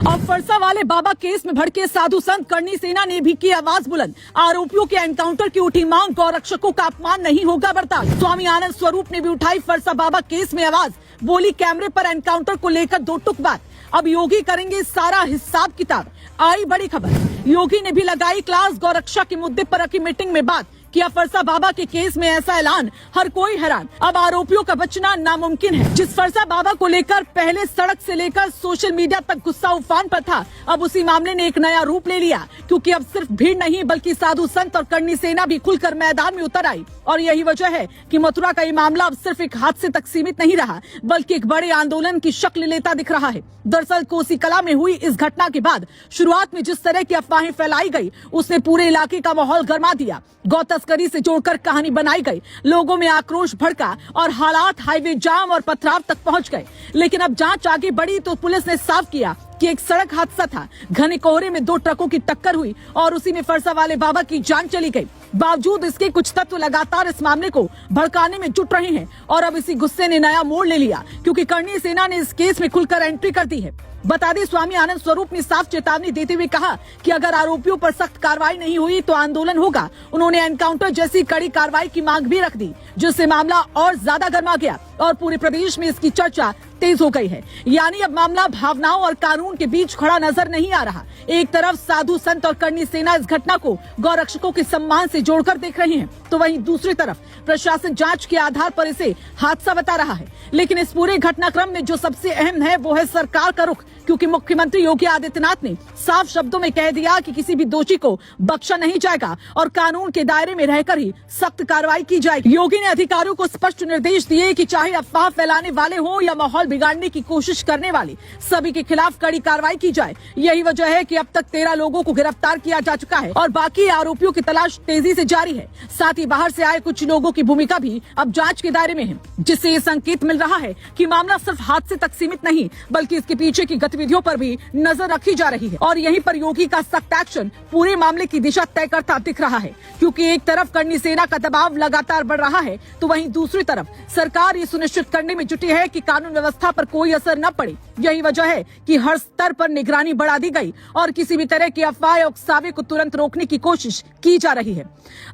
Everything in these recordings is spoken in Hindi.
और फरसा वाले बाबा केस में भड़के साधु संत करनी सेना ने भी की आवाज बुलंद। आरोपियों के एनकाउंटर की उठी मांग, गौरक्षकों का अपमान नहीं होगा बर्दाश्त। स्वामी आनंद स्वरूप ने भी उठाई फरसा बाबा केस में आवाज, बोली कैमरे पर एनकाउंटर को लेकर दो टुक बात, अब योगी करेंगे सारा हिसाब किताब। आई बड़ी खबर, योगी ने भी लगाई क्लास, गौरक्षा के मुद्दे पर रखी मीटिंग में बात, किया फरसा बाबा के केस में ऐसा ऐलान, हर कोई हैरान, अब आरोपियों का बचना नामुमकिन है। जिस फरसा बाबा को लेकर पहले सड़क से लेकर सोशल मीडिया तक गुस्सा उफान पर था, अब उसी मामले ने एक नया रूप ले लिया, क्योंकि अब सिर्फ भीड़ नहीं बल्कि साधु संत और करनी सेना भी खुलकर मैदान में उतर आई। और यही वजह है कि मथुरा का ये मामला अब सिर्फ एक हादसे तक सीमित नहीं रहा, बल्कि एक बड़े आंदोलन की शक्ल लेता दिख रहा है। दरअसल कोसी कला में हुई इस घटना के बाद शुरुआत में जिस तरह की अफवाहें फैलाई गई, उसने पूरे इलाके का माहौल गर्मा दिया। गौ तस्करी से जोड़कर कहानी बनाई गई, लोगों में आक्रोश भड़का और हालात हाईवे जाम और पथराव तक पहुंच गए। लेकिन अब जांच आगे बढ़ी तो पुलिस ने साफ किया कि एक सड़क हादसा था, घने कोहरे में दो ट्रकों की टक्कर हुई और उसी में फरसा वाले बाबा की जान चली गई। बावजूद इसके कुछ तत्व लगातार इस मामले को भड़काने में जुट रहे हैं और अब इसी गुस्से ने नया मोड़ ले लिया, क्योंकि करनी सेना ने इस केस में खुलकर एंट्री कर दी है। बता दें, स्वामी आनंद स्वरूप ने साफ चेतावनी देते हुए कहा कि अगर आरोपियों पर सख्त कार्रवाई नहीं हुई तो आंदोलन होगा। उन्होंने एनकाउंटर जैसी कड़ी कार्रवाई की मांग भी रख दी, जिससे मामला और ज्यादा गर्मा गया और पूरे प्रदेश में इसकी चर्चा तेज हो गई है। यानी अब मामला भावनाओं और कानून के बीच खड़ा नजर नहीं आ रहा। एक तरफ साधु संत और करनी सेना इस घटना को गौरक्षकों के सम्मान से जोड़कर देख रहे हैं, तो वहीं दूसरी तरफ प्रशासन जांच के आधार पर इसे हादसा बता रहा है। लेकिन इस पूरे घटनाक्रम में जो सबसे अहम है वो है सरकार का रुख, क्योंकि मुख्यमंत्री योगी आदित्यनाथ ने साफ शब्दों में कह दिया कि किसी भी दोषी को बख्शा नहीं जाएगा और कानून के दायरे में रहकर ही सख्त कार्रवाई की जाएगी। योगी ने अधिकारियों को स्पष्ट निर्देश दिए कि चाहे अफवाह फैलाने वाले हो या माहौल बिगाड़ने की कोशिश करने वाले, सभी के खिलाफ कड़ी कार्रवाई की जाए। यही वजह है कि अब तक 13 लोगों को गिरफ्तार किया जा चुका है और बाकी आरोपियों की तलाश तेजी से जारी है। साथ ही बाहर से आए कुछ लोगों की भूमिका भी अब जांच के दायरे में है, जिससे ये संकेत मिल रहा है कि मामला सिर्फ हादसे तक सीमित नहीं बल्कि इसके पीछे की गतिविधियों पर भी नजर रखी जा रही है। और यहीं पर योगी का सख्त एक्शन पूरे मामले की दिशा तय करता दिख रहा है, क्योंकि एक तरफ करनी सेना का दबाव लगातार बढ़ रहा है तो वहीं दूसरी तरफ सरकार ये सुनिश्चित करने में जुटी है कि कानून व्यवस्था पर कोई असर न पड़े। यही वजह है कि हर स्तर पर निगरानी बढ़ा दी गई और किसी भी तरह की अफवाह या उकसावे को तुरंत रोकने की कोशिश की जा रही है।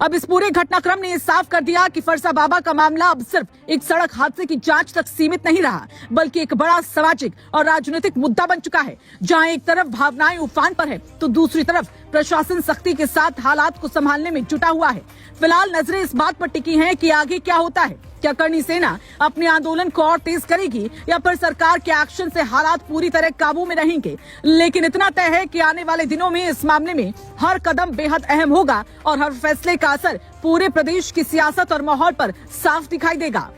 अब इस पूरे घटनाक्रम ने साफ कर दिया कि फरसा बाबा का मामला अब सिर्फ एक सड़क हादसे की जांच तक सीमित नहीं रहा, बल्कि एक बड़ा सामाजिक और राजनीतिक मुद्दा बन चुका है, जहां एक तरफ भावनाएं उफान पर है तो दूसरी तरफ प्रशासन सख्ती के साथ हालात को संभालने में जुटा हुआ है। फिलहाल नजरें इस बात पर टिकी हैं कि आगे क्या होता है। क्या करनी सेना अपने आंदोलन को और तेज करेगी या फिर सरकार के एक्शन से हालात पूरी तरह काबू में रहेंगे। लेकिन इतना तय है कि आने वाले दिनों में इस मामले में हर कदम बेहद अहम होगा और हर फैसले का असर पूरे प्रदेश की सियासत और माहौल पर साफ दिखाई देगा।